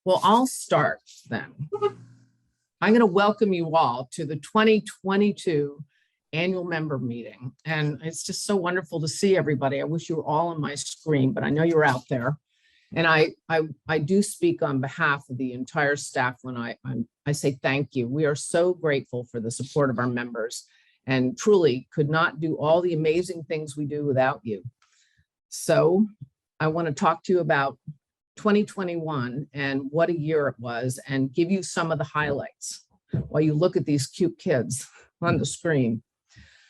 Well, I'll start then. I'm going to welcome you all to the 2022 annual member meeting. And it's just so wonderful to see everybody. I wish you were all on my screen, but I know you're out there. And I do speak on behalf of the entire staff when I say thank you. We are so grateful for the support of our members and truly could not do all the amazing things we do without you. So I want to talk to you about 2021 and what a year it was and give you some of the highlights while you look at these cute kids on the screen.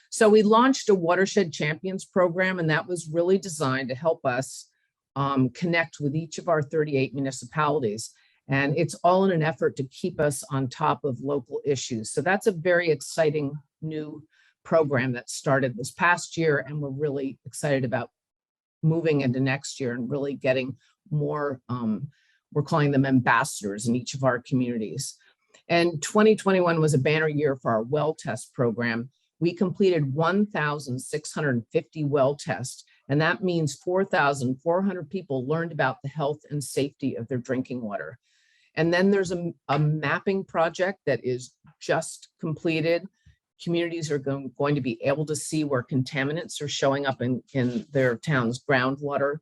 So we launched a Watershed Champions program, and that was really designed to help us connect with each of our 38 municipalities. And it's all in an effort to keep us on top of local issues. So that's a very exciting new program that started this past year, and we're really excited about moving into next year and really getting more, we're calling them ambassadors in each of our communities. And 2021 was a banner year for our well test program. We completed 1,650 well tests, and that means 4,400 people learned about the health and safety of their drinking water. And then there's a mapping project that is just completed. Communities are going to be able to see where contaminants are showing up in their town's groundwater.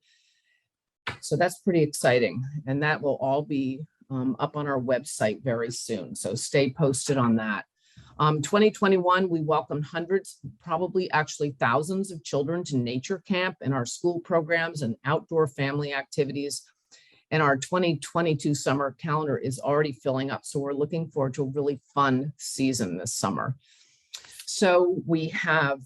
So that's pretty exciting. And that will all be up on our website very soon. So stay posted on that. 2021, we welcomed hundreds, probably actually thousands of children to nature camp in our school programs and outdoor family activities. And our 2022 summer calendar is already filling up. So we're looking forward to a really fun season this summer. So we have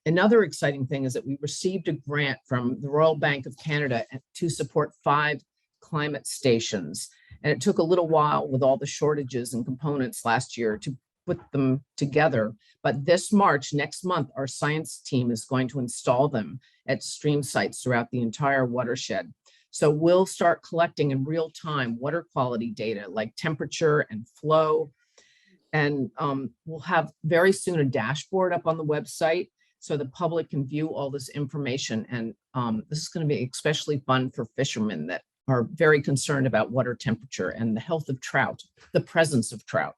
another exciting thing is that we received a grant from the Royal Bank of Canada to support 5 climate stations. And it took a little while with all the shortages and components last year to put them together. But this March, next month, our science team is going to install them at stream sites throughout the entire watershed. So we'll start collecting in real time water quality data like temperature and flow. And we'll have very soon a dashboard up on the website so the public can view all this information. And this is going to be especially fun for fishermen that are very concerned about water temperature and the health of trout, the presence of trout.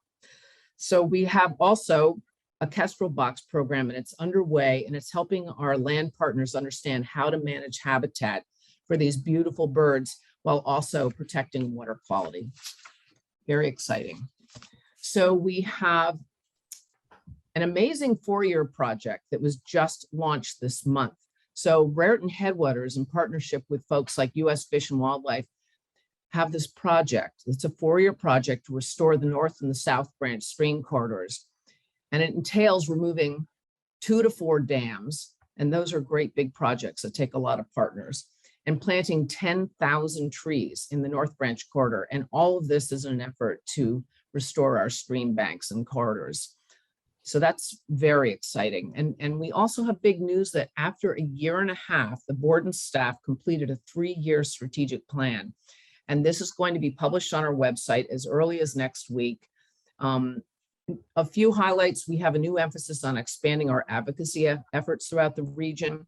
So we have also a Kestrel Box program, and it's underway, and it's helping our land partners understand how to manage habitat for these beautiful birds while also protecting water quality. Very exciting. So we have an amazing 4-year project that was just launched this month. So Raritan Headwaters, in partnership with folks like U.S. Fish and Wildlife, have this project. It's a 4-year project to restore the North and the South Branch stream corridors. And it entails removing 2 to 4 dams. And those are great big projects that take a lot of partners, and planting 10,000 trees in the North Branch corridor. And all of this is an effort to restore our stream banks and corridors. So that's very exciting. And we also have big news that after a year and a half, the board and staff completed a 3-year strategic plan. And this is going to be published on our website as early as next week. A few highlights: we have a new emphasis on expanding our advocacy efforts throughout the region,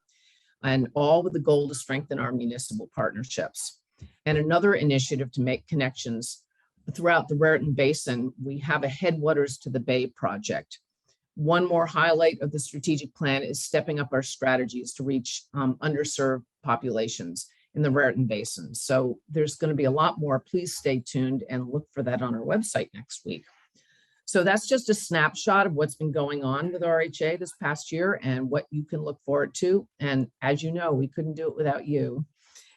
and all with the goal to strengthen our municipal partnerships. And another initiative to make connections throughout the Raritan Basin, we have a Headwaters to the Bay project. One more highlight of the strategic plan is stepping up our strategies to reach underserved populations in the Raritan Basin. So there's going to be a lot more. Please stay tuned and look for that on our website next week. So that's just a snapshot of what's been going on with RHA this past year and what you can look forward to. And as you know, we couldn't do it without you.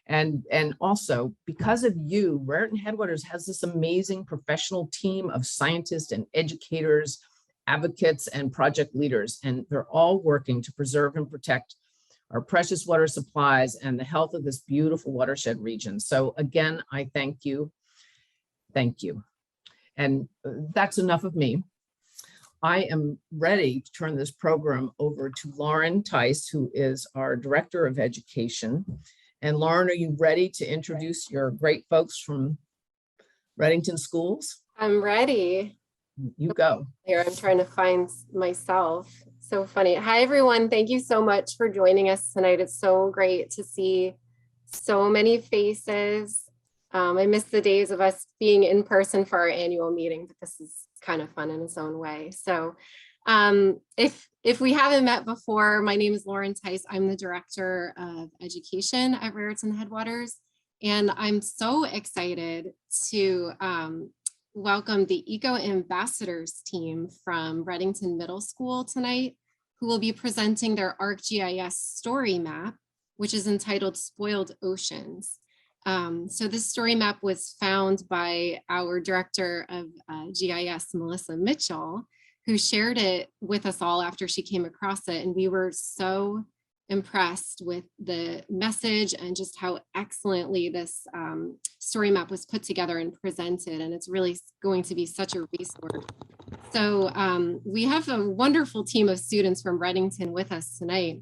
And also, because of you, Raritan Headwaters has this amazing professional team of scientists and educators, advocates, and project leaders, and they're all working to preserve and protect our precious water supplies and the health of this beautiful watershed region. So again, I thank you. Thank you. And that's enough of me. I am ready to turn this program over to Lauren Tice, who is our Director of Education. And Lauren, are you ready to introduce your great folks from Reddington Schools? I'm ready. You go. Here, I'm trying to find myself. So funny. Hi, everyone. Thank you so much for joining us tonight. It's so great to see so many faces I miss the days of us being in person for our annual meeting, but this is kind of fun in its own way. So if we haven't met before, my name is Lauren Tice. I'm the Director of Education at Raritan Headwaters, and I'm so excited to welcome the Eco Ambassadors team from Reddington Middle School tonight, who will be presenting their ArcGIS story map, which is entitled Spoiled Oceans. So this story map was found by our Director of GIS, Melissa Mitchell, who shared it with us all after she came across it. And we were so impressed with the message and just how excellently this story map was put together and presented. And it's really going to be such a resource. So we have a wonderful team of students from Reddington with us tonight.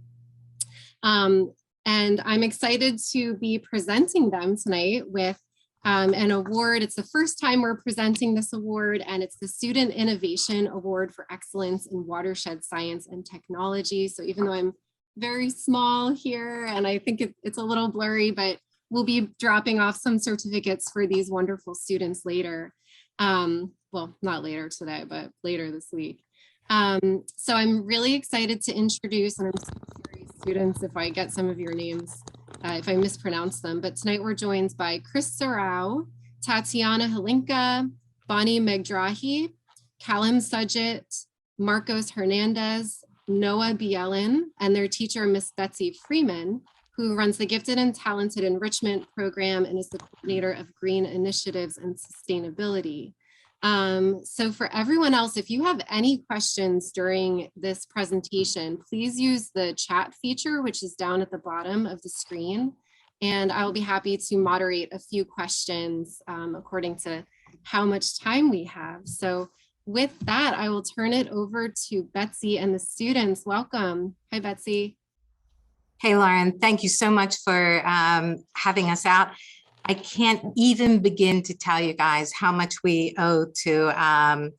And I'm excited to be presenting them tonight with an award. It's the first time we're presenting this award, and it's the Student Innovation Award for Excellence in Watershed Science and Technology. So even though I'm very small here, and I think it's a little blurry, but we'll be dropping off some certificates for these wonderful students later. Well, not later today, but later this week. So I'm really excited to introduce, and I'm so sorry, students, if I get some of your names, if I mispronounce them, but tonight we're joined by Chris Sarau, Tatiana Halinka, Bonnie Megdrahi, Callum Sudgett, Marcos Hernandez, Noah Bielin, and their teacher, Miss Betsy Freeman, who runs the Gifted and Talented Enrichment Program and is the coordinator of Green Initiatives and Sustainability. So for everyone else, if you have any questions during this presentation, please use the chat feature, which is down at the bottom of the screen. And I'll be happy to moderate a few questions according to how much time we have. So with that, I will turn it over to Betsy and the students. Welcome. Hi, Betsy. Hey, Lauren, thank you so much for having us out. I can't even begin to tell you guys how much we owe to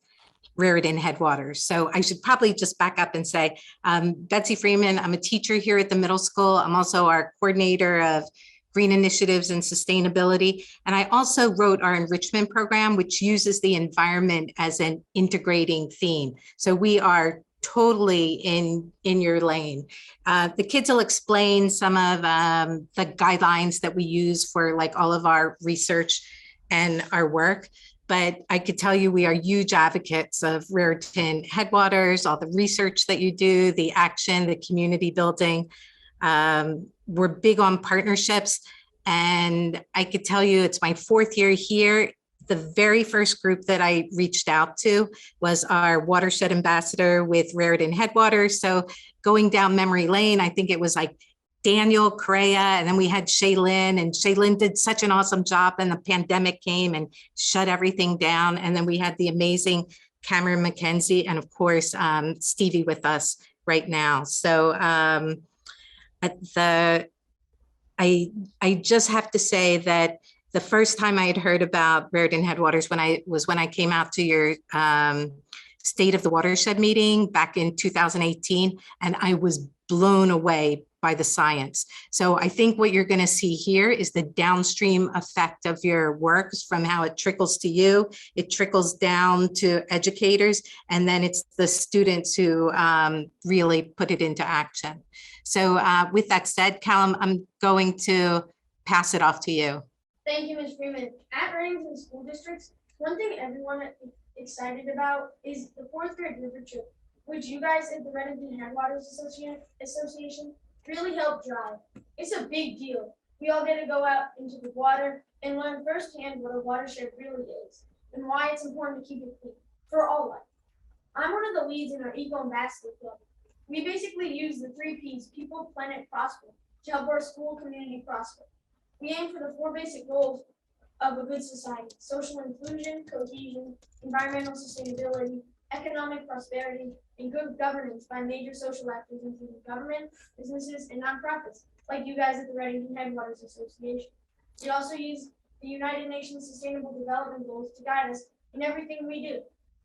Raritan Headwaters. So I should probably just back up and say, Betsy Freeman, I'm a teacher here at the middle school. I'm also our coordinator of Green Initiatives and Sustainability. And I also wrote our enrichment program, which uses the environment as an integrating theme. So we are totally in your lane. The kids will explain some of the guidelines that we use for like all of our research and our work. But I could tell you we are huge advocates of Raritan Headwaters, all the research that you do, the action, the community building. We're big on partnerships. And I could tell you it's my 4th year here. The very first group that I reached out to was our watershed ambassador with Raritan Headwaters. So going down memory lane, I think it was like Daniel Correa, and then we had Shaylin, and Shaylin did such an awesome job, and the pandemic came and shut everything down. And then we had the amazing Cameron McKenzie, and of course, Stevie with us right now. So I just have to say that the first time I had heard about Raritan Headwaters when I came out to your State of the Watershed meeting back in 2018, and I was blown away by the science. So I think what you're going to see here is the downstream effect of your works from how it trickles to you. It trickles down to educators, and then it's the students who really put it into action. So with that said, Callum, I'm going to pass it off to you. Thank you, Ms. Freeman. At Reddington School Districts, one thing everyone is excited about is the 4th grade river trip, which you guys at the Reddington Headwaters Association really helped drive. It's a big deal. We all get to go out into the water and learn firsthand what a watershed really is and why it's important to keep it clean for all life. I'm one of the leads in our Eco Ambassador Club. We basically use the 3 Ps, people, planet, prosper, to help our school community prosper. We aim for the 4 basic goals of a good society: social inclusion, cohesion, environmental sustainability, economic prosperity, and good governance by major social actors, including government, businesses, and nonprofits, like you guys at the Reddington Headwaters Association. We also use the United Nations Sustainable Development Goals to guide us in everything we do.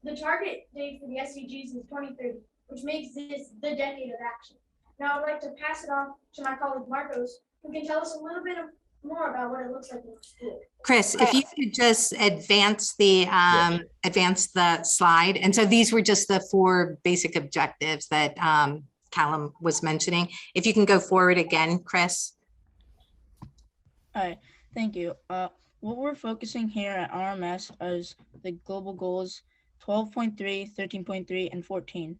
The target date for the SDGs is 2030, which makes this the decade of action. Now I'd like to pass it off to my colleague Marcos, who can tell us a little bit more about what it looks like in our school. Chris, if you could just advance the slide. And so these were just the 4 basic objectives that Callum was mentioning. If you can go forward again, Chris. All right, thank you. What we're focusing here at RMS is the global goals 12.3, 13.3, and 14.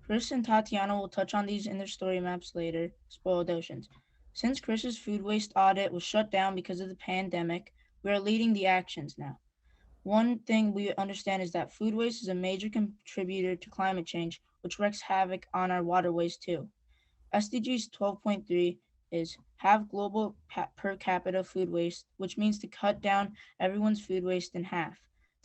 Chris and Tatiana will touch on these in their story maps later, spoiled oceans. Since Chris's food waste audit was shut down because of the pandemic, we are leading the actions now. One thing we understand is that food waste is a major contributor to climate change, which wreaks havoc on our waterways too. SDGs 12.3 is have global per capita food waste, which means to cut down everyone's food waste in half.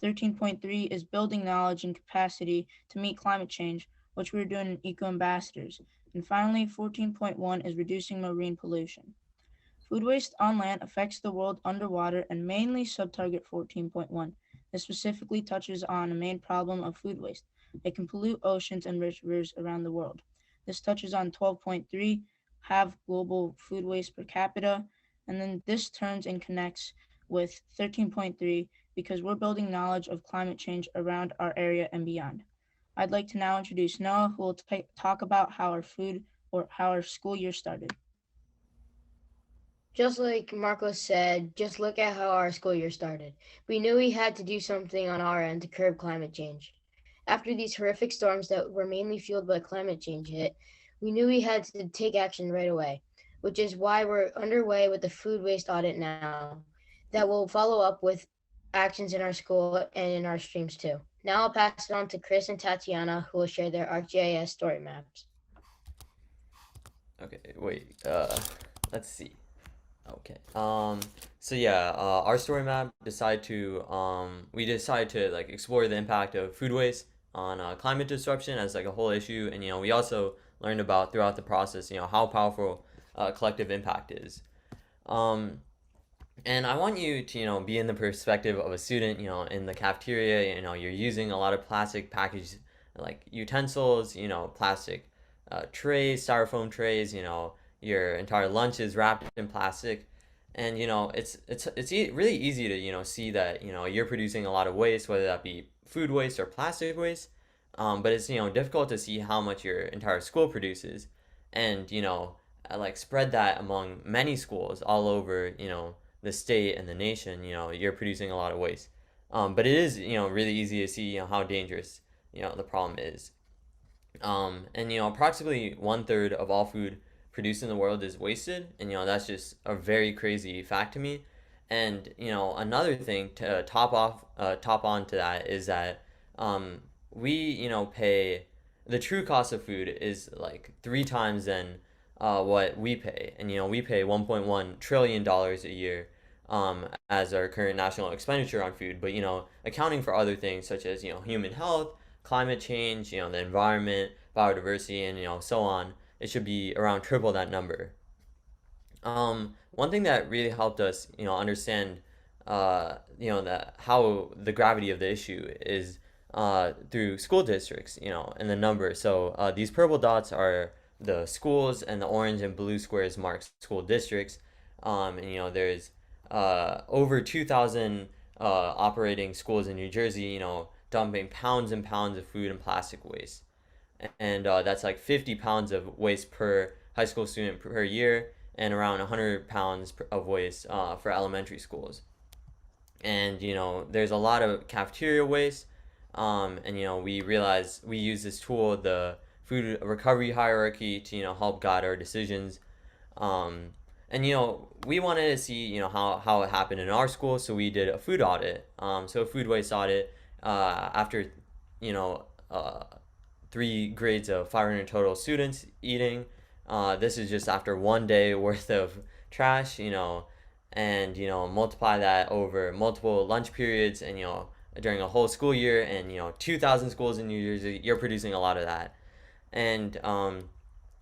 13.3 is building knowledge and capacity to meet climate change, which we're doing in Eco Ambassadors. And finally, 14.1 is reducing marine pollution. Food waste on land affects the world underwater and mainly subtarget 14.1. This specifically touches on a main problem of food waste. It can pollute oceans and rivers around the world. This touches on 12.3, have global food waste per capita, and then this turns and connects with 13.3 because we're building knowledge of climate change around our area and beyond. I'd like to now introduce Noah, who will talk about how our school year started. Just like Marco said, just look at how our school year started. We knew we had to do something on our end to curb climate change. After these horrific storms that were mainly fueled by climate change hit, we knew we had to take action right away, which is why we're underway with the food waste audit now that will follow up with actions in our school and in our streams too. Now I'll pass it on to Chris and Tatiana, who will share their ArcGIS story maps. Okay, wait, let's see. Okay, so yeah, our story map decided to, we decided to like explore the impact of food waste on climate disruption as like a whole issue. And, we also learned about throughout the process, how powerful collective impact is. And I want you to, be in the perspective of a student, in the cafeteria, you're using a lot of plastic packaged like utensils, plastic trays, styrofoam trays, your entire lunch is wrapped in plastic. And, really easy to, see that, you're producing a lot of waste, whether that be food waste or plastic waste. But it's, difficult to see how much your entire school produces and, like spread that among many schools all over, the state and the nation. You're producing a lot of waste. But it is, really easy to see, how dangerous, the problem is. And, approximately 1/3 of all food produced in the world is wasted. And, that's just a very crazy fact to me. And, another thing to top on to that is that, we, pay the true cost of food is like 3 times than what we pay. And, we pay $1.1 trillion a year as our current national expenditure on food. But, accounting for other things such as, human health, climate change, the environment, biodiversity, and, so on, it should be around triple that number. One thing that really helped us, understand, that how the gravity of the issue is through school districts, and the number. So these purple dots are the schools, and the orange and blue squares mark school districts. And there's over 2,000 operating schools in New Jersey, dumping pounds and pounds of food and plastic waste. And that's like 50 pounds of waste per high school student per year, and around 100 pounds of waste for elementary schools. And, there's a lot of cafeteria waste. And, we realize we use this tool, the food recovery hierarchy, to, help guide our decisions. And, we wanted to see, how it happened in our school. So we did a food audit. So a food waste audit after, 3 grades of 500 total students eating. This is just after 1 day worth of trash, and, multiply that over multiple lunch periods and, during a whole school year, and, 2,000 schools in New Jersey, you're producing a lot of that. And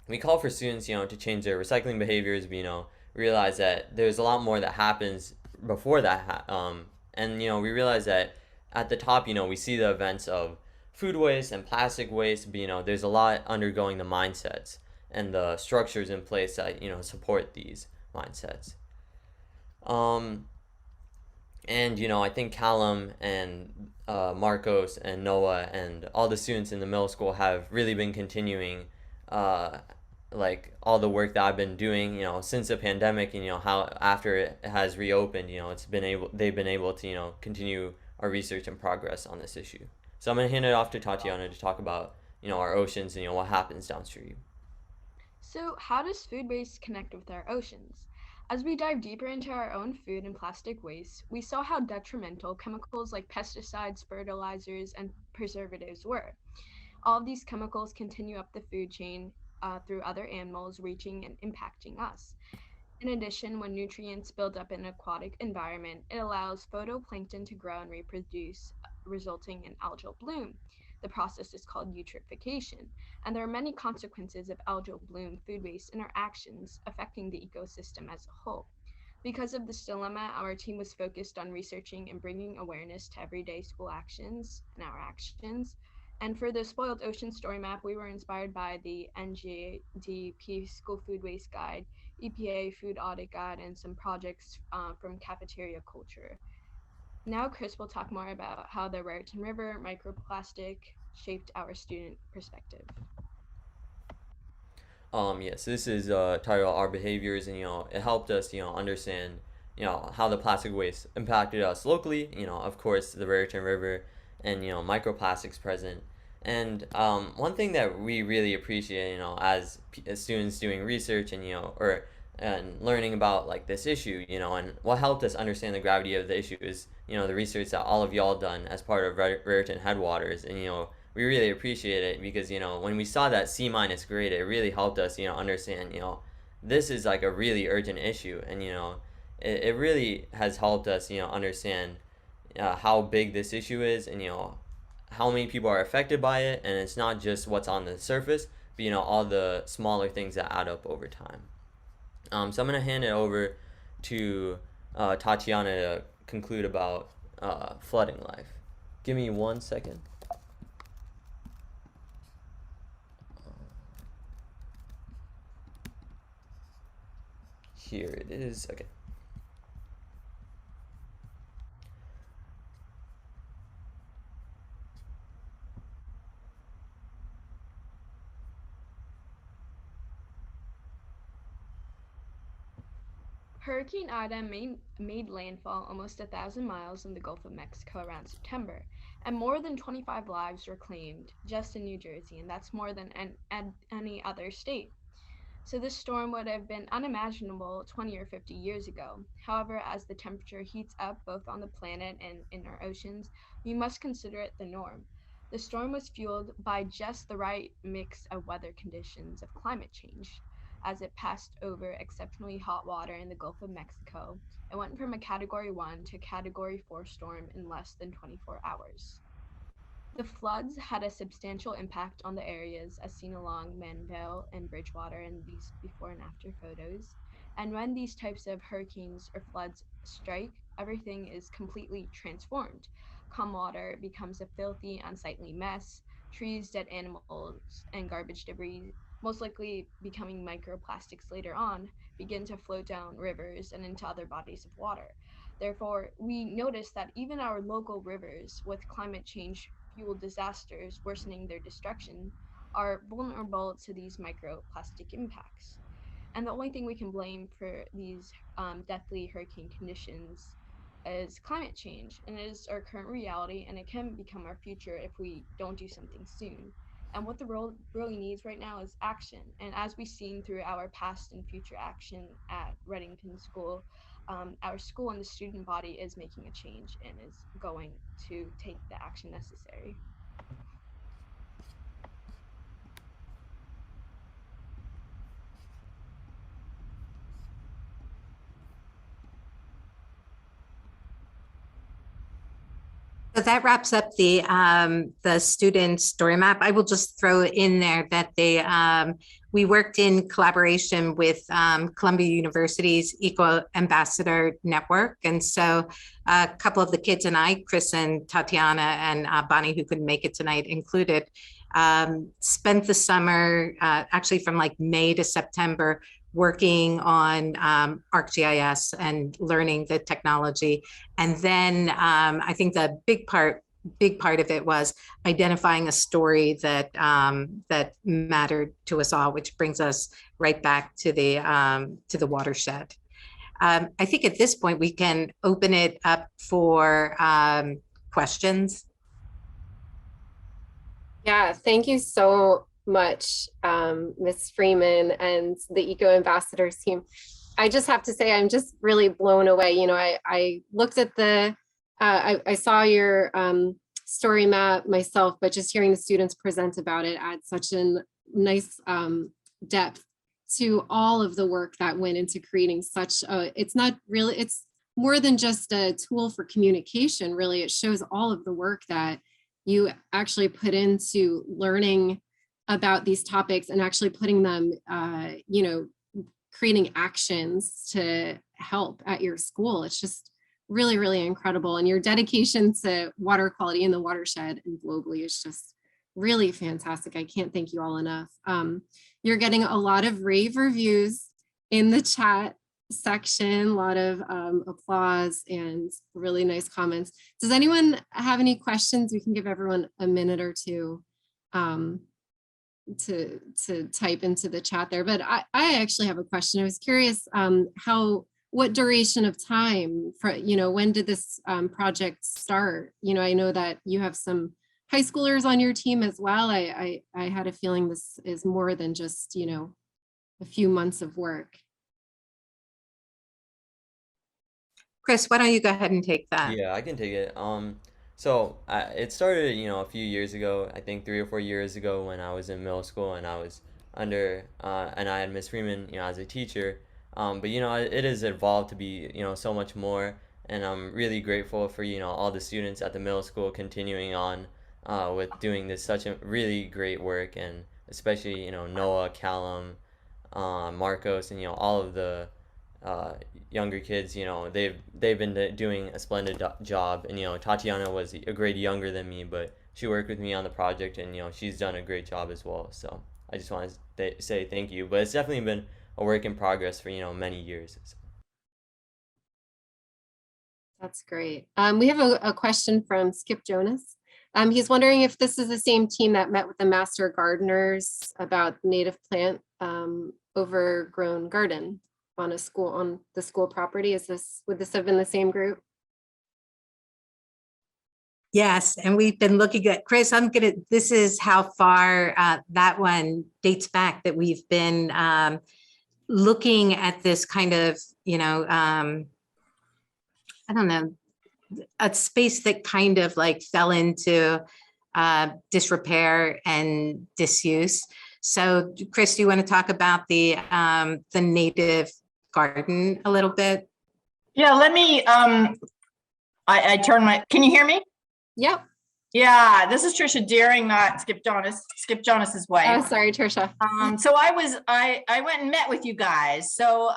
we call for students, to change their recycling behaviors, but, realize that there's a lot more that happens before that. And, we realize that at the top, we see the events of food waste and plastic waste, but, there's a lot undergoing the mindsets and the structures in place that, support these mindsets. And I think Callum and Marcos and Noah and all the students in the middle school have really been continuing like all the work that I've been doing, since the pandemic, and how after it has reopened, they've been able to, continue our research and progress on this issue. So I'm gonna hand it off to Tatiana to talk about, our oceans and what happens downstream. So, how does food waste connect with our oceans? As we dive deeper into our own food and plastic waste, we saw how detrimental chemicals like pesticides, fertilizers, and preservatives were. All of these chemicals continue up the food chain through other animals, reaching and impacting us. In addition, when nutrients build up in an aquatic environment, it allows phytoplankton to grow and reproduce, resulting in algal bloom. The process is called eutrophication, and there are many consequences of algal bloom food waste in our actions, affecting the ecosystem as a whole. Because of this dilemma, our team was focused on researching and bringing awareness to everyday school actions and our actions. And for the Spoiled Ocean Story Map, we were inspired by the NGDP School Food Waste Guide, EPA Food Audit Guide, and some projects from cafeteria culture. Now, Chris will talk more about how the Raritan River microplastic shaped our student perspective. Yes, this is titled Our Behaviors, and it helped us, understand, how the plastic waste impacted us locally. Of course, the Raritan River, and microplastics present. And one thing that we really appreciate, as students doing research and or and learning about like this issue, and what helped us understand the gravity of the issue is the research that all of y'all done as part of Raritan Headwaters, and we really appreciate it because when we saw that C- grade, it really helped us understand this is like a really urgent issue, and it really has helped us understand how big this issue is, and how many people are affected by it, and it's not just what's on the surface, but all the smaller things that add up over time. So I'm gonna hand it over to Tatiana to conclude about flooding life. Give me 1 second. Here it is. Okay. Hurricane Ida made landfall almost 1,000 miles in the Gulf of Mexico around September, and more than 25 lives were claimed just in New Jersey, and that's more than any other state. So this storm would have been unimaginable 20 or 50 years ago. However, as the temperature heats up both on the planet and in our oceans, we must consider it the norm. The storm was fueled by just the right mix of weather conditions of climate change. As it passed over exceptionally hot water in the Gulf of Mexico, it went from a Category 1 to a Category 4 storm in less than 24 hours. The floods had a substantial impact on the areas as seen along Manville and Bridgewater in these before and after photos. And when these types of hurricanes or floods strike, everything is completely transformed. Calm water becomes a filthy, unsightly mess. Trees, dead animals, and garbage debris, most likely becoming microplastics later on, begin to float down rivers and into other bodies of water. Therefore, we notice that even our local rivers, with climate change fueled disasters worsening their destruction, are vulnerable to these microplastic impacts. And the only thing we can blame for these deathly hurricane conditions is climate change, and it is our current reality, and it can become our future if we don't do something soon. And what the world really needs right now is action. And as we've seen through our past and future action at Reddington School, our school and the student body is making a change and is going to take the action necessary. So that wraps up the student story map. I will just throw in there that we worked in collaboration with Columbia University's Eco Ambassador Network. And so a couple of the kids and I, Chris and Tatiana and Bonnie, who couldn't make it tonight included, spent the summer actually from like May to September working on ArcGIS and learning the technology. And then I think the big part of it was identifying a story that that mattered to us all, which brings us right back to the watershed. I think at this point we can open it up for questions. Yeah, thank you so much, Ms. Freeman and the Eco Ambassadors team. I just have to say, I'm just really blown away. You know, I looked at the, I saw your story map myself, but just hearing the students present about it adds such a nice depth to all of the work that went into creating such a, it's not really, it's more than just a tool for communication, really. It shows all of the work that you actually put into learning about these topics and actually putting them, you know, creating actions to help at your school. It's just really, really incredible. And your dedication to water quality in the watershed and globally is just really fantastic. I can't thank you all enough. You're getting a lot of rave reviews in the chat section, a lot of applause and really nice comments. Does anyone have any questions? We can give everyone a minute or two to type into the chat there. But I actually have a question. I was curious what duration of time for, you know, when did this project start? You know, I know that you have some high schoolers on your team as well. I had a feeling this is more than just, you know, a few months of work. Chris, why don't you go ahead and take that? Yeah, I can take it. So it started, you know, a few years ago. I think 3 or 4 years ago when I was in middle school and I was under, and I had Miss Freeman, you know, as a teacher. But you know, it has evolved to be, you know, so much more. And I'm really grateful for, you know, all the students at the middle school continuing on with doing this such a really great work, and especially, you know, Noah, Callum, Marcos, and you know, all of the younger kids. You know, they've been doing a splendid job. And you know, Tatiana was a grade younger than me, but she worked with me on the project, and you know, she's done a great job as well. So I just want to say thank you. But it's definitely been a work in progress for, you know, many years. So. That's great. We have a question from Skip Jonas. He's wondering if this is the same team that met with the master gardeners about native plant overgrown garden on the school property. Would this have been the same group? Yes, and we've been looking at, Chris, this is how far that one dates back, that we've been looking at this kind of, you know, I don't know, a space that kind of like fell into disrepair and disuse. So Chris, do you want to talk about the native garden a little bit? Yeah, let me, I turn my, can you hear me? Yep. Yeah, this is Trisha Deering, not Skip Jonas, Skip Jonas's wife. Oh, sorry, Trisha. So I went and met with you guys. So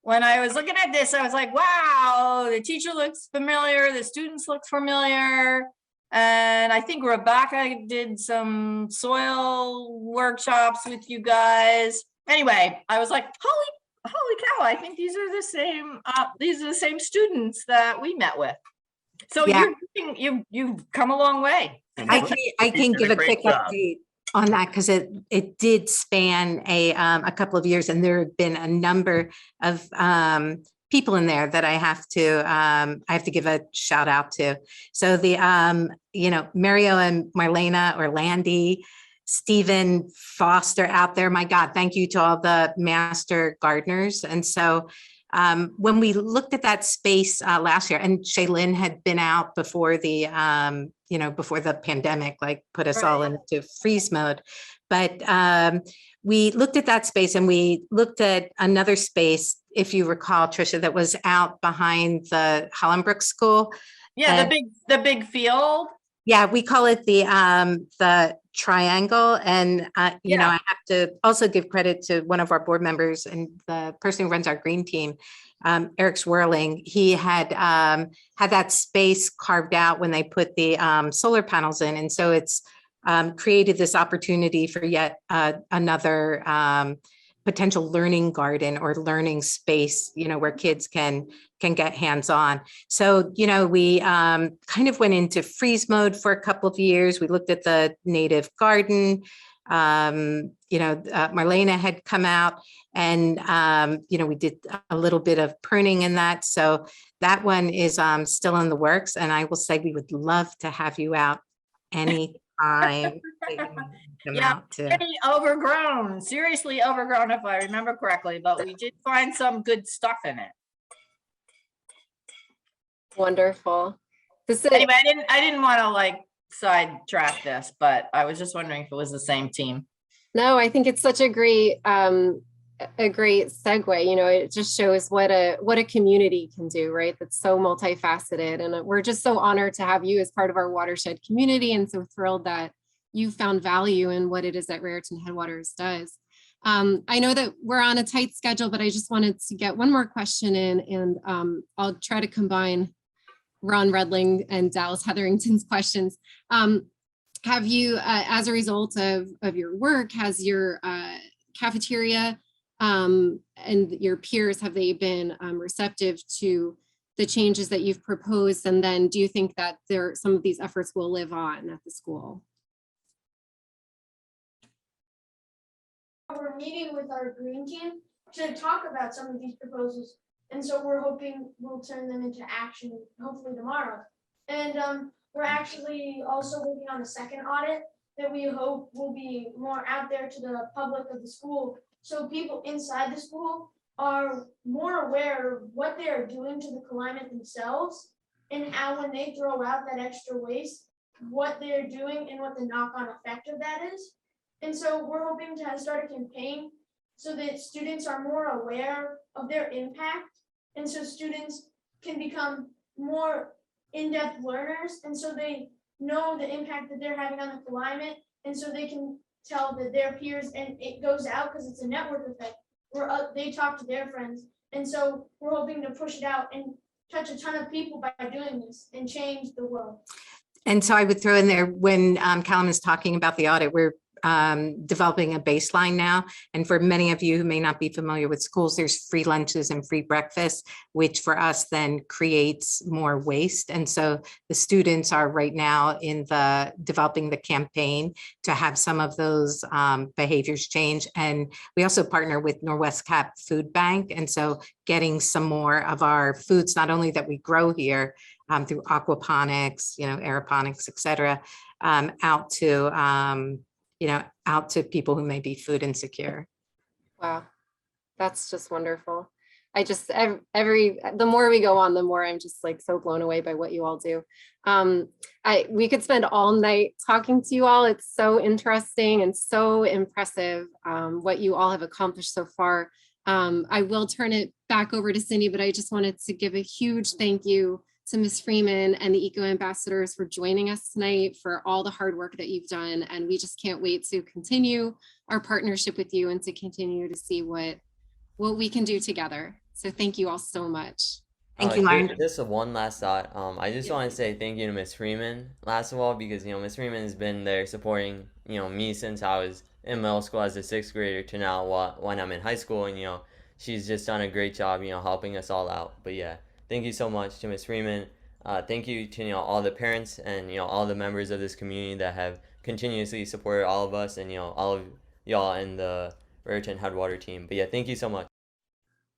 when I was looking at this, I was like, wow, the teacher looks familiar, the students look familiar. And I think Rebecca did some soil workshops with you guys. Anyway, I was like, holy cow, I think these are the same students that we met with. So Yeah. you've come a long way. I can give a quick update on that, because it did span a couple of years, and there have been a number of people in there that I have to give a shout out to. So the you know, Mario and Marlena Orlandi, Stephen Foster out there. My God, thank you to all the master gardeners. And so when we looked at that space last year, and Shaylin had been out before the you know, before the pandemic, like put us all into freeze mode. But we looked at that space, and we looked at another space, if you recall, Trisha, that was out behind the Hollenbrook School. Yeah, the big field. Yeah, we call it the triangle. And you know, I have to also give credit to one of our board members and the person who runs our green team, Eric Swirling. He had had that space carved out when they put the solar panels in, and so it's created this opportunity for yet another potential learning garden or learning space, where kids can get hands-on. So, we kind of went into freeze mode for a couple of years. We looked at the native garden. Marlena had come out and, we did a little bit of pruning in that. So that one is still in the works. And I will say we would love to have you out anytime. that you want to come Yeah, out to. pretty overgrown, seriously overgrown, if I remember correctly, but we did find some good stuff in it. Wonderful. Anyway, I didn't want to like sidetrack this, but I was just wondering if it was the same team. No, I think it's such a great segue. It just shows what a community can do, right? That's so multifaceted. And we're just so honored to have you as part of our watershed community, and so thrilled that you found value in what it is that Raritan Headwaters does. I know that we're on a tight schedule, but I just wanted to get one more question in, and I'll try to combine Ron Redling and Dallas Hetherington's questions. Have you, as a result of your work, has your cafeteria and your peers, have they been receptive to the changes that you've proposed? And then do you think that some of these efforts will live on at the school? We're meeting with our green team to talk about some of these proposals. And so we're hoping we'll turn them into action hopefully tomorrow. And we're actually also working on a second audit that we hope will be more out there to the public of the school. So people inside the school are more aware of what they're doing to the climate themselves, and how when they throw out that extra waste, what they're doing and what the knock-on effect of that is. And so we're hoping to start a campaign so that students are more aware of their impact. And so students can become more in-depth learners. And so they know the impact that they're having on the climate. And so they can tell that their peers, and it goes out because it's a network effect where they talk to their friends. And so we're hoping to push it out and touch a ton of people by doing this and change the world. And so I would throw in there, when Callum is talking about the audit, we're developing a baseline now. And for many of you who may not be familiar with schools, there's free lunches and free breakfast, which for us then creates more waste. And so the students are right now in developing the campaign to have some of those behaviors change. And we also partner with Northwest Cap Food Bank. And so getting some more of our foods, not only that we grow here through aquaponics, aeroponics, et cetera, out to people who may be food insecure. Wow, that's just wonderful. The more we go on, the more I'm just like so blown away by what you all do. We could spend all night talking to you all. It's so interesting and so impressive what you all have accomplished so far. I will turn it back over to Cindy, but I just wanted to give a huge thank you to Ms. Freeman and the Eco Ambassadors for joining us tonight, for all the hard work that you've done. And we just can't wait to continue our partnership with you and to continue to see what we can do together. So thank you all so much. Thank you, Lauren. Just one last thought. I just want to say thank you to Ms. Freeman, last of all, because, Ms. Freeman has been there supporting, me since I was in middle school as a 6th grader to now when I'm in high school. And, she's just done a great job, helping us all out. But yeah. Thank you so much to Ms. Freeman. Thank you to all the parents and all the members of this community that have continuously supported all of us and all of y'all in the Raritan Headwater team. But yeah, thank you so much.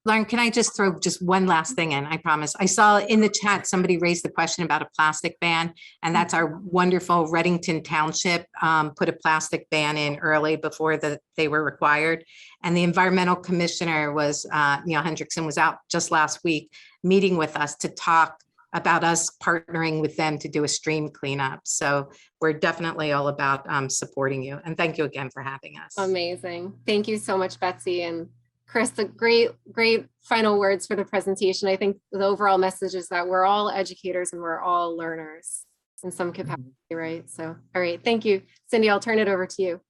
Lauren, can I just throw just one last thing in? I promise. I saw in the chat somebody raised the question about a plastic ban, and that's our wonderful Reddington Township put a plastic ban in early before they were required. And the environmental commissioner was Neil Hendrickson was out just last week meeting with us to talk about us partnering with them to do a stream cleanup. So we're definitely all about supporting you. And thank you again for having us. Amazing. Thank you so much, Betsy. And Chris, the great final words for the presentation. I think the overall message is that we're all educators and we're all learners in some capacity, right? So, all right, thank you. Cindy, I'll turn it over to you.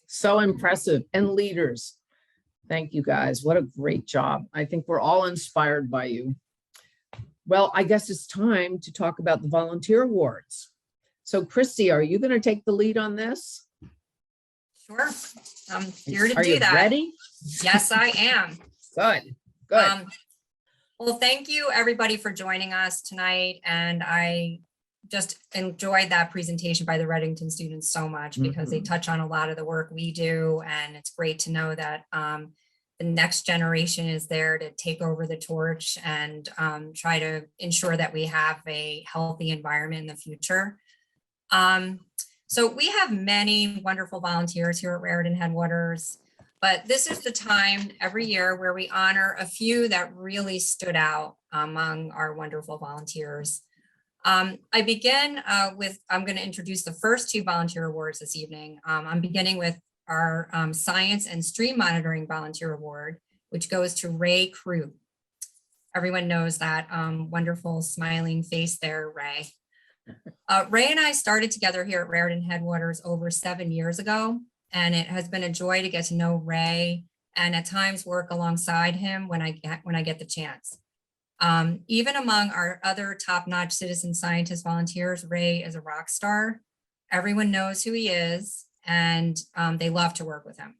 So impressive, and leaders. Thank you guys. What a great job. I think we're all inspired by you. Well, I guess it's time to talk about the volunteer awards. So Christy, are you going to take the lead on this? Sure. I'm here to Are do you that. ready? Yes, I am. Good, good. Well, thank you everybody for joining us tonight. And I just enjoyed that presentation by the Reddington students so much because they touch on a lot of the work we do. And it's great to know that the next generation is there to take over the torch and try to ensure that we have a healthy environment in the future. So we have many wonderful volunteers here at Raritan Headwaters, but this is the time every year where we honor a few that really stood out among our wonderful volunteers. I begin with, I'm going to introduce the first two volunteer awards this evening. I'm beginning with our Science and Stream Monitoring Volunteer Award, which goes to Ray Crew. Everyone knows that wonderful smiling face there, Ray. Ray and I started together here at Raritan Headwaters over 7 years ago, and it has been a joy to get to know Ray and at times work alongside him when I get the chance. Even among our other top-notch citizen scientist volunteers, Ray is a rock star. Everyone knows who he is, and they love to work with him.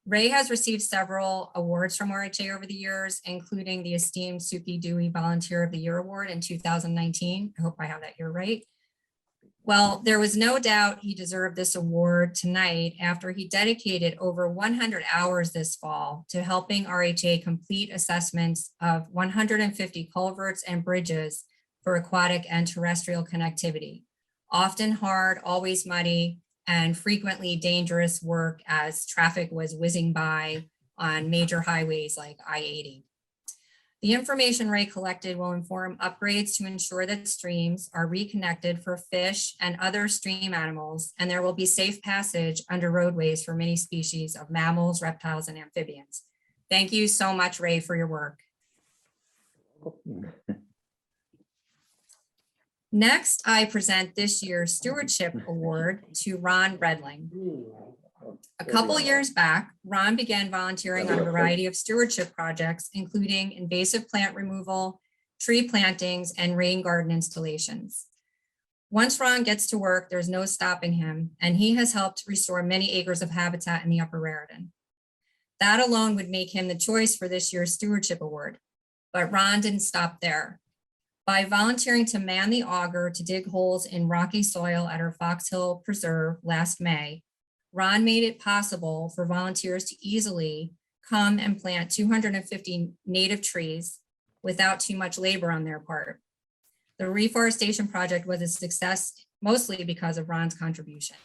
Ray has received several awards from RHA over the years, including the esteemed Suki Dewey Volunteer of the Year Award in 2019. I hope I have that year right. Well, there was no doubt he deserved this award tonight after he dedicated over 100 hours this fall to helping RHA complete assessments of 150 culverts and bridges for aquatic and terrestrial connectivity. Often hard, always muddy, and frequently dangerous work as traffic was whizzing by on major highways like I-80. The information Ray collected will inform upgrades to ensure that streams are reconnected for fish and other stream animals, and there will be safe passage under roadways for many species of mammals, reptiles, and amphibians. Thank you so much, Ray, for your work. Next, I present this year's Stewardship Award to Ron Redling. A couple years back, Ron began volunteering on a variety of stewardship projects, including invasive plant removal, tree plantings, and rain garden installations. Once Ron gets to work, there's no stopping him, and he has helped restore many acres of habitat in the Upper Raritan. That alone would make him the choice for this year's Stewardship Award, but Ron didn't stop there. By volunteering to man the auger to dig holes in rocky soil at our Fox Hill Preserve last May, Ron made it possible for volunteers to easily come and plant 250 native trees without too much labor on their part. The reforestation project was a success mostly because of Ron's contribution.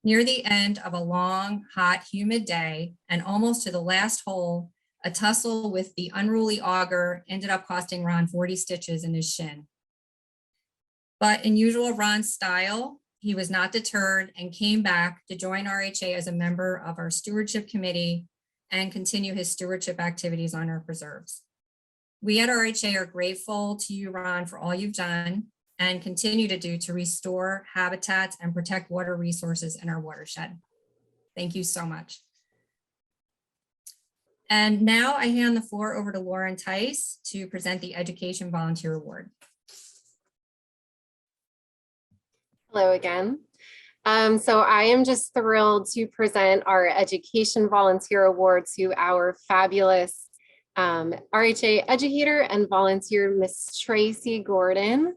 Near the end of a long, hot, humid day, and almost to the last hole, a tussle with the unruly auger ended up costing Ron 40 stitches in his shin. But in usual Ron style, he was not deterred and came back to join RHA as a member of our stewardship committee and continue his stewardship activities on our preserves. We at RHA are grateful to you, Ron, for all you've done and continue to do to restore habitats and protect water resources in our watershed. Thank you so much. And now I hand the floor over to Lauren Tice to present the Education Volunteer Award. Hello again. So I am just thrilled to present our Education Volunteer Award to our fabulous RHA educator and volunteer, Miss Tracy Gordon.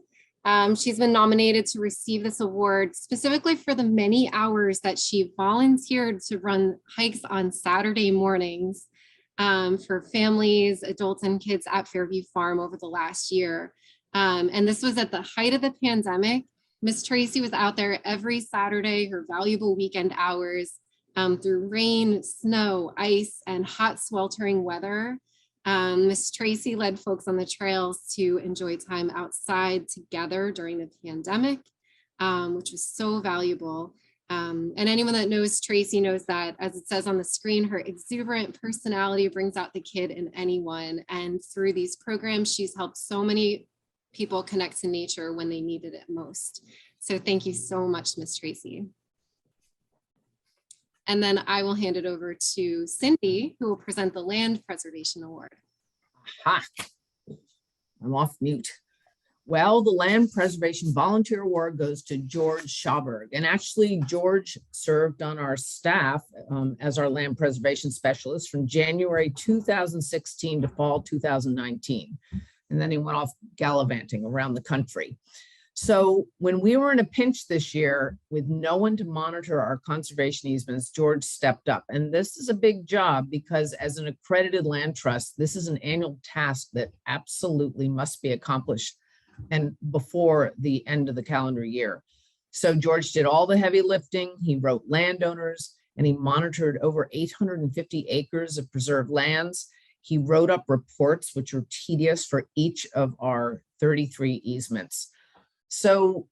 She's been nominated to receive this award specifically for the many hours that she volunteered to run hikes on Saturday mornings for families, adults, and kids at Fairview Farm over the last year. And this was at the height of the pandemic. Miss Tracy was out there every Saturday, her valuable weekend hours, through rain, snow, ice, and hot sweltering weather. Miss Tracy led folks on the trails to enjoy time outside together during the pandemic, which was so valuable. And anyone that knows Tracy knows that, as it says on the screen, her exuberant personality brings out the kid in anyone. And through these programs, she's helped so many people connect to nature when they needed it most. So thank you so much, Miss Tracy. And then I will hand it over to Cindy, who will present the Land Preservation Award. Ha! I'm off mute. Well, the Land Preservation Volunteer Award goes to George Schauberg. And actually, George served on our staff as our land preservation specialist from January 2016 to fall 2019. And then he went off gallivanting around the country. So when we were in a pinch this year with no one to monitor our conservation easements, George stepped up. And this is a big job because as an accredited land trust, this is an annual task that absolutely must be accomplished and before the end of the calendar year. So George did all the heavy lifting. He wrote landowners and he monitored over 850 acres of preserved lands. He wrote up reports, which were tedious for each of our 33 easements. So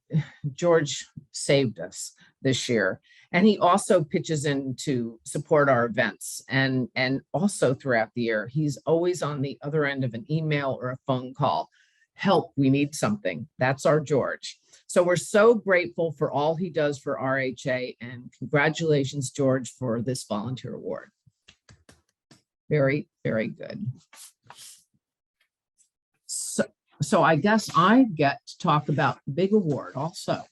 George saved us this year. And he also pitches in to support our events. And also throughout the year, he's always on the other end of an email or a phone call. Help, we need something. That's our George. So we're so grateful for all he does for RHA, and congratulations, George, for this volunteer award. Very, very good. So I guess I get to talk about the big award also,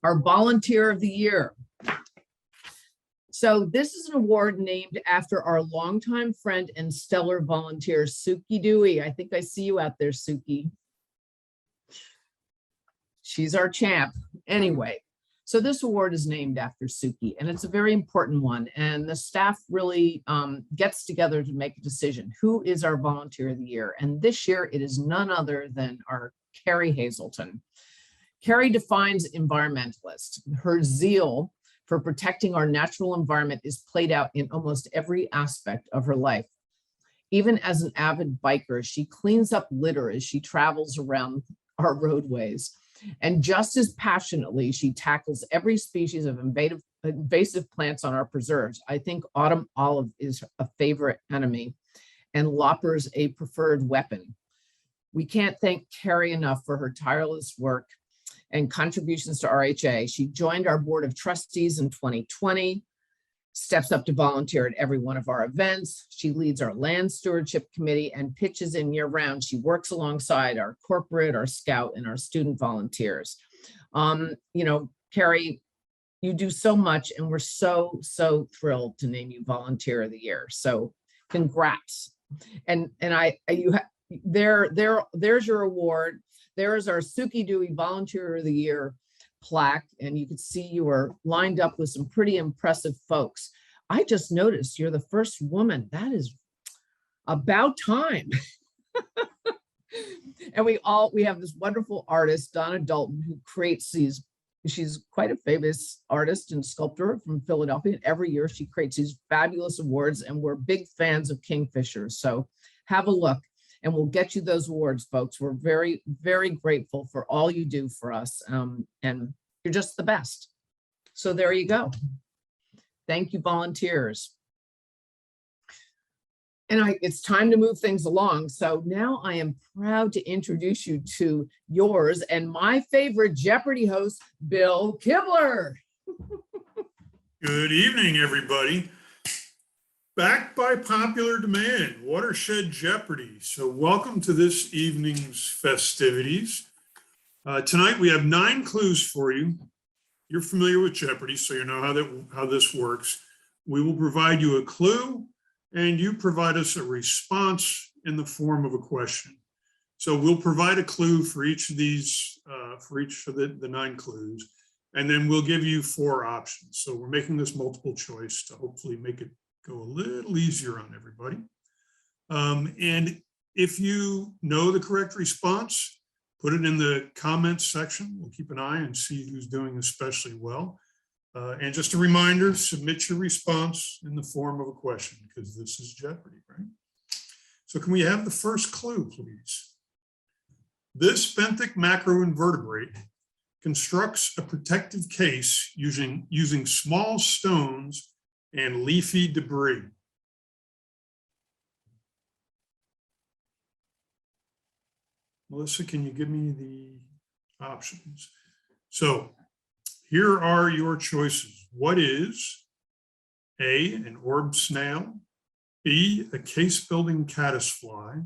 our Volunteer of the Year. So this is an award named after our longtime friend and stellar volunteer, Suki Dewey. I think I see you out there, Suki. She's our champ. Anyway, so this award is named after Suki, and it's a very important one. And the staff really gets together to make a decision. Who is our Volunteer of the Year? And this year it is none other than our Carrie Hazelton. Carrie defines environmentalist. Her zeal for protecting our natural environment is played out in almost every aspect of her life. Even as an avid biker, she cleans up litter as she travels around our roadways. And just as passionately, she tackles every species of invasive plants on our preserves. I think autumn olive is a favorite enemy and loppers a preferred weapon. We can't thank Carrie enough for her tireless work and contributions to RHA. She joined our board of trustees in 2020, steps up to volunteer at every one of our events. She leads our land stewardship committee and pitches in year round. She works alongside our corporate, our scout, and our student volunteers. You know, Carrie, you do so much, and we're so thrilled to name you Volunteer of the Year. So congrats. And there's your award. There is our Suki Dewey Volunteer of the Year plaque, and you can see you are lined up with some pretty impressive folks. I just noticed you're the first woman. That is about time. And we have this wonderful artist, Donna Dalton, who creates these. She's quite a famous artist and sculptor from Philadelphia. And every year she creates these fabulous awards, and we're big fans of Kingfishers. So have a look. And we'll get you those awards, folks. We're very, very grateful for all you do for us. And you're just the best. So there you go. Thank you, volunteers. And it's time to move things along. So now I am proud to introduce you to yours and my favorite Jeopardy host, Bill Kibler. Good evening, everybody. Back by popular demand, Watershed Jeopardy. So welcome to this evening's festivities. Tonight we have 9 clues for you. You're familiar with Jeopardy, so you know how this works. We will provide you a clue, and you provide us a response in the form of a question. So we'll provide a clue for each of these, for each of the 9 clues, and then we'll give you 4 options. So we're making this multiple choice to hopefully make it go a little easier on everybody. And if you know the correct response, put it in the comments section. We'll keep an eye and see who's doing especially well. And just a reminder, submit your response in the form of a question, because this is Jeopardy, right? So can we have the first clue, please? This benthic macroinvertebrate constructs a protective case using small stones and leafy debris. Melissa, can you give me the options? So here are your choices. What is A, an orb snail, B, a case-building caddisfly,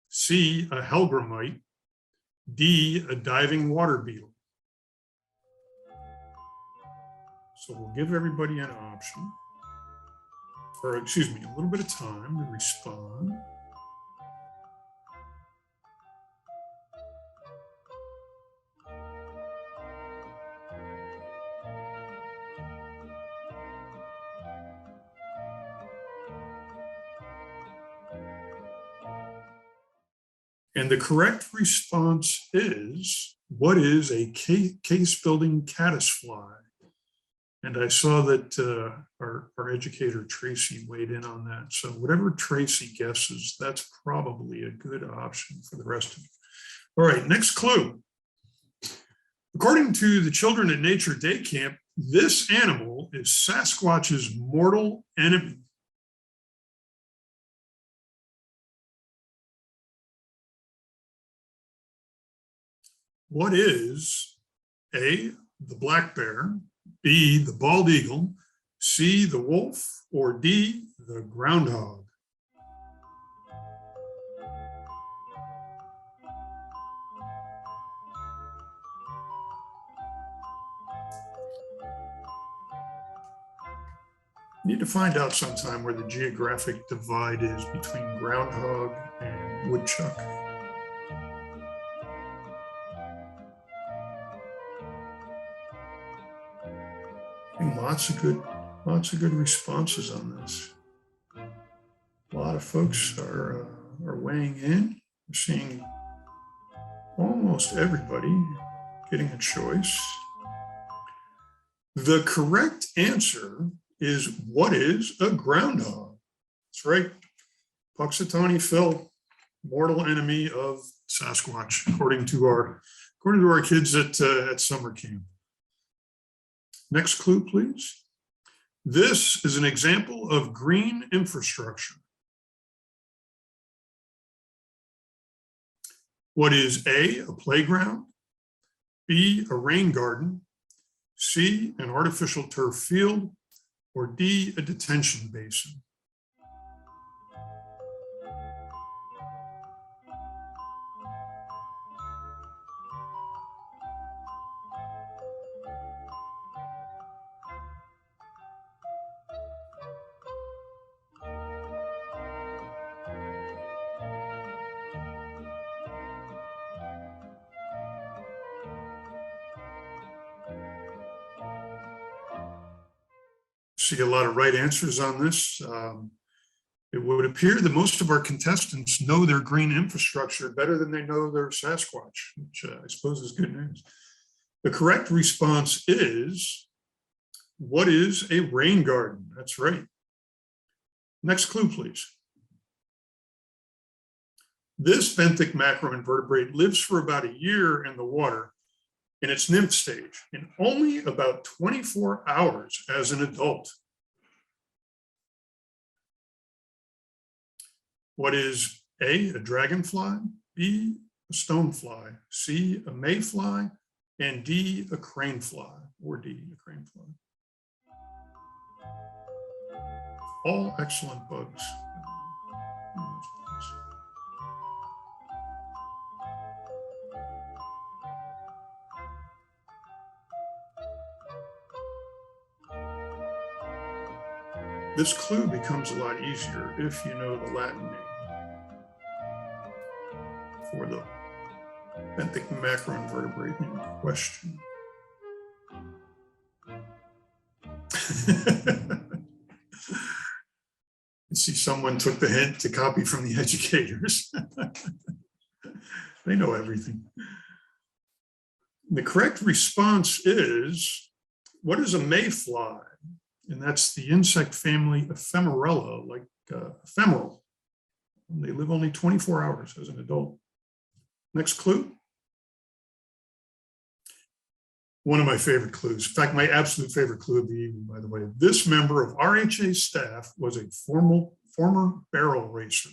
C, a hellgrammite, D, a diving water beetle? So we'll give everybody an option, or excuse me, a little bit of time to respond. And the correct response is, what is a case-building caddisfly? And I saw that our educator Tracy weighed in on that. So whatever Tracy guesses, that's probably a good option for the rest of you. All right, next clue. According to the Children at Nature Day Camp, this animal is Sasquatch's mortal enemy. What is A, the black bear, B, the bald eagle, C, the wolf, or D, the groundhog? Need to find out sometime where the geographic divide is between groundhog and woodchuck. Lots of good responses on this. A lot of folks are weighing in. We're seeing almost everybody getting a choice. The correct answer is, what is a groundhog? That's right. Puxatawny Phil, mortal enemy of Sasquatch, according to our kids at summer camp. Next clue, please. This is an example of green infrastructure. What is A, a playground, B, a rain garden, C, an artificial turf field, or D, a detention basin? See a lot of right answers on this. It would appear that most of our contestants know their green infrastructure better than they know their Sasquatch, which I suppose is good news. The correct response is, what is a rain garden? That's right. Next clue, please. This benthic macroinvertebrate lives for about a year in the water in its nymph stage, in only about 24 hours as an adult. What is A, a dragonfly, B, a stonefly, C, a mayfly, and D, a cranefly, or D, a cranefly? All excellent bugs. This clue becomes a lot easier if you know the Latin name for the benthic macroinvertebrate in question. I see someone took the hint to copy from the educators. They know everything. The correct response is, what is a mayfly? And that's the insect family Ephemerella, like ephemeral. And they live only 24 hours as an adult. Next clue. One of my favorite clues. In fact, my absolute favorite clue of the evening, by the way. This member of RHA staff was a former barrel racer.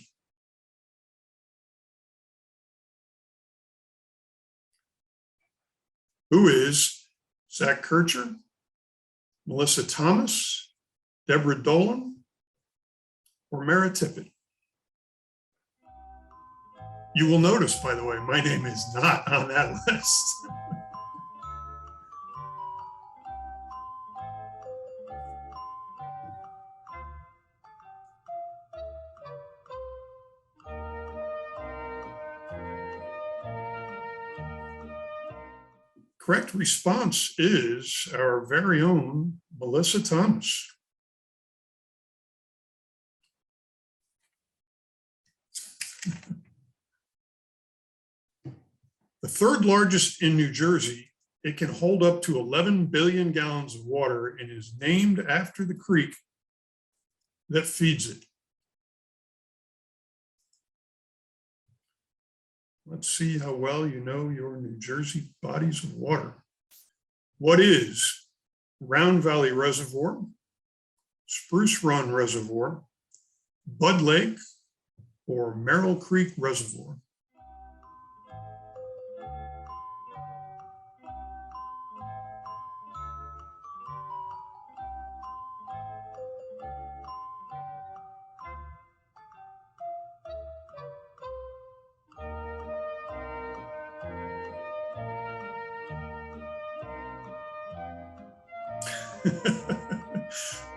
Who is Zach Kircher, Melissa Thomas, Deborah Dolan, or Mara Tippett? You will notice, by the way, my name is not on that list. Correct response is our very own Melissa Thomas. The third largest in New Jersey, it can hold up to 11 billion gallons of water and is named after the creek that feeds it. Let's see how well you know your New Jersey bodies of water. What is Round Valley Reservoir, Spruce Run Reservoir, Bud Lake, or Merrill Creek Reservoir?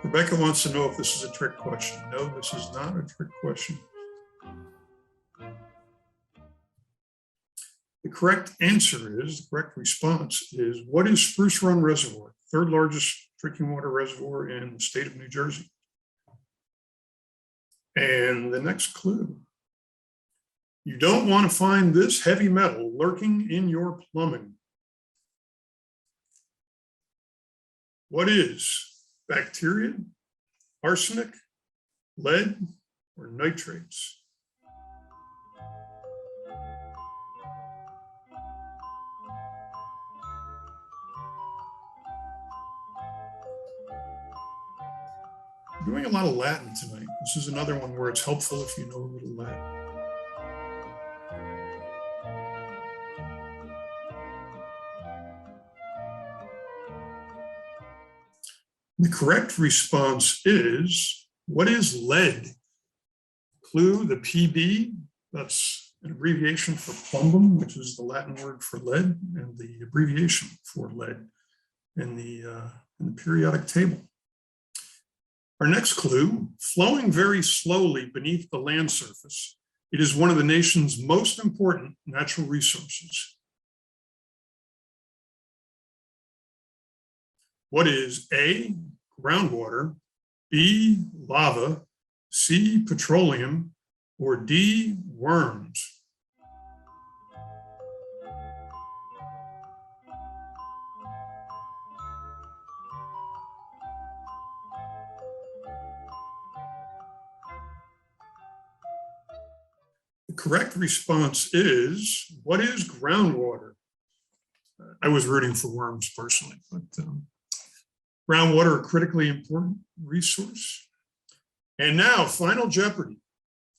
Rebecca wants to know if this is a trick question. No, this is not a trick question. The correct answer is, the correct response is, what is Spruce Run Reservoir? Third largest drinking water reservoir in the state of New Jersey. And the next clue. You don't want to find this heavy metal lurking in your plumbing. What is bacteria, arsenic, lead, or nitrates? We're doing a lot of Latin tonight. This is another one where it's helpful if you know a little Latin. The correct response is, what is lead? Clue, the PB, that's an abbreviation for plumbum, which is the Latin word for lead, and the abbreviation for lead in the periodic table. Our next clue, flowing very slowly beneath the land surface, it is one of the nation's most important natural resources. What is A, groundwater, B, lava, C, petroleum, or D, worms? The correct response is, what is groundwater? I was rooting for worms personally, but groundwater, a critically important resource. And now, final Jeopardy.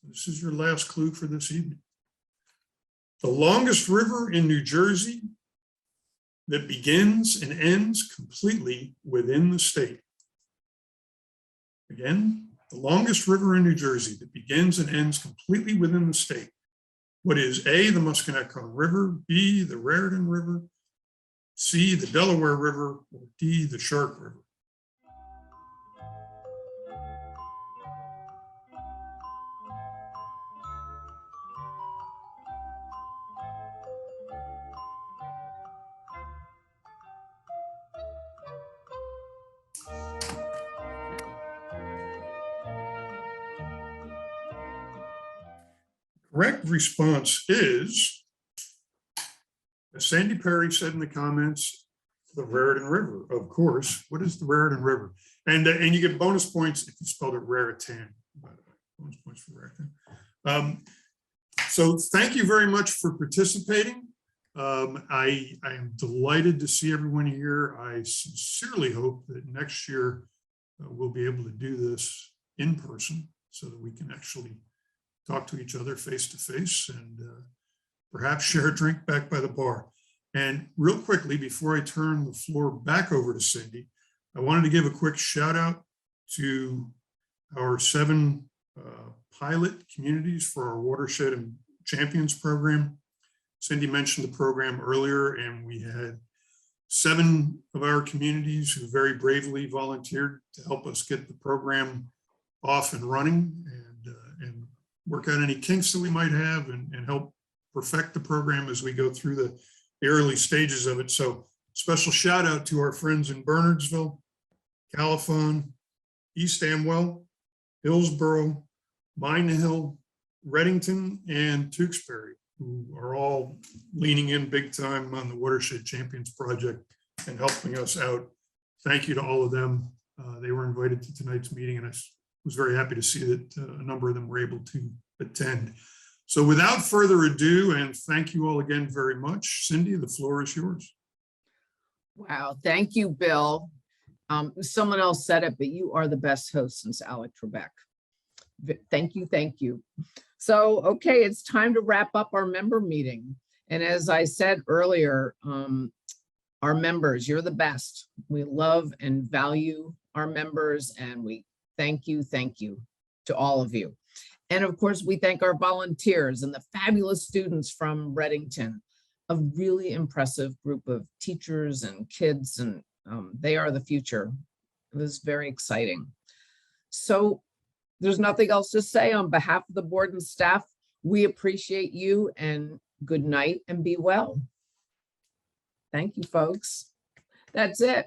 This is your last clue for this evening. The longest river in New Jersey that begins and ends completely within the state. Again, the longest river in New Jersey that begins and ends completely within the state. What is A, the Musconetcong River, B, the Raritan River, C, the Delaware River, or D, the Shark River? Correct response is, as Sandy Perry said in the comments, the Raritan River, of course. What is the Raritan River? And you get bonus points if you spelled it Raritan, by the way. Bonus points for Raritan. So thank you very much for participating. I am delighted to see everyone here. I sincerely hope that next year we'll be able to do this in person so that we can actually talk to each other face to face and perhaps share a drink back by the bar. And real quickly, before I turn the floor back over to Cindy, I wanted to give a quick shout out to our 7 pilot communities for our watershed and Champions program. Cindy mentioned the program earlier, and we had 7 of our communities who very bravely volunteered to help us get the program off and running and work out any kinks that we might have and help perfect the program as we go through the early stages of it. So special shout out to our friends in Bernardsville, Caliphone, East Amwell, Hillsborough, Mina Hill, Reddington, and Tewksbury, who are all leaning in big time on the Watershed Champions project and helping us out. Thank you to all of them. They were invited to tonight's meeting, and I was very happy to see that a number of them were able to attend. So without further ado, and thank you all again very much, Cindy, the floor is yours. Wow, thank you, Bill. Someone else said it, but you are the best host since Alec Trebek. Thank you, thank you. So, okay, it's time to wrap up our member meeting. And as I said earlier, our members, you're the best. We love and value our members, and we thank you to all of you. And of course, we thank our volunteers and the fabulous students from Reddington, a really impressive group of teachers and kids, and they are the future. It was very exciting. So there's nothing else to say. On behalf of the board and staff, we appreciate you, and good night and be well. Thank you, folks. That's it.